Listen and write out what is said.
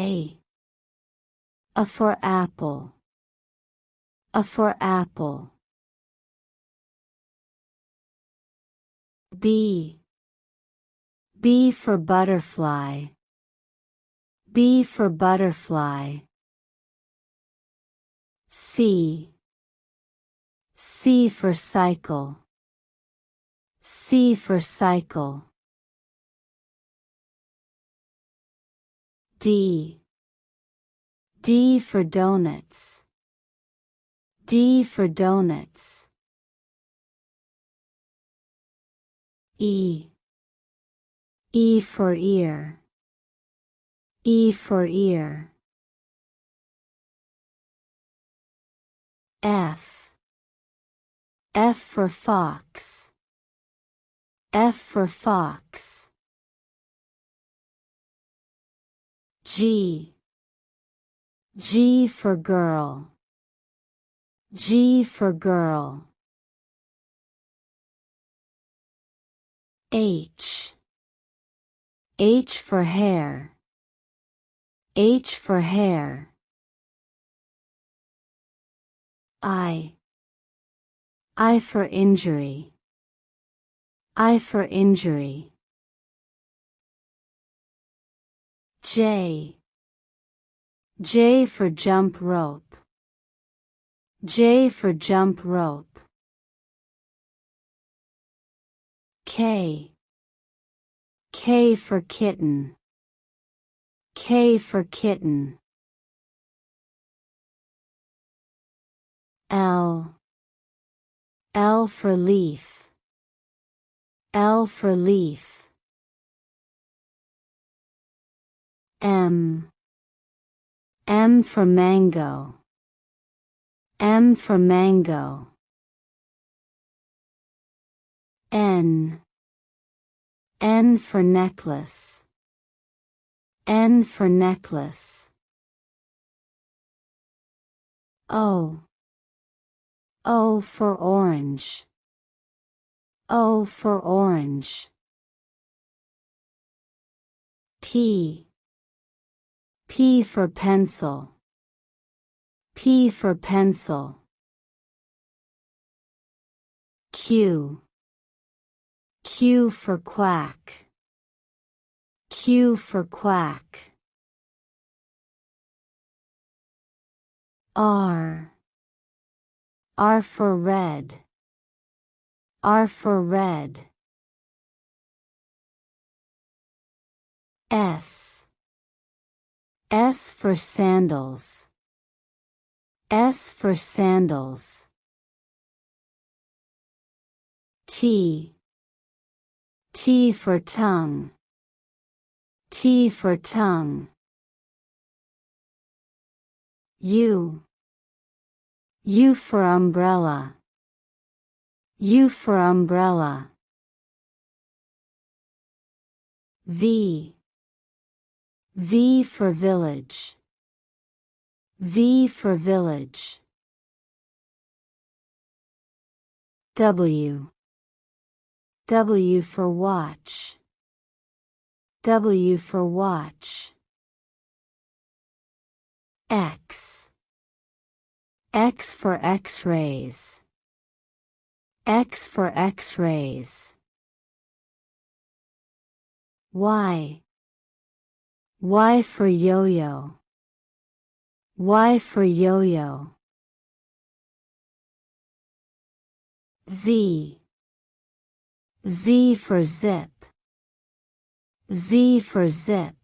A for apple. A for apple. B. B for butterfly. B for butterfly. C. C for cycle. C for cycle. D. D for donuts. D for donuts. E. E for ear. E for ear. F. F for fox. F for fox. G. G for girl. G for girl. H. H for hair. H for hair. I. I for injury. I for injury. J. J for jump rope. J for jump rope. K. K for kitten. K for kitten. L. L for leaf. L for leaf. M. M for mango. M for mango. N. N for necklace. N for necklace. O. O for orange. O for orange. P. P for pencil. P for pencil. Q. Q for quack. Q for quack. R. R for red. R for red. S. S for sandals. S for sandals. T. T for tongue. T for tongue. U. U for umbrella. U for umbrella. V. V for village. V for village. W. W for watch. W for watch. X. X for X-rays. X for X-rays. Y. Y for yo-yo. Y for yo-yo. Z. Z for zip. Z for zip.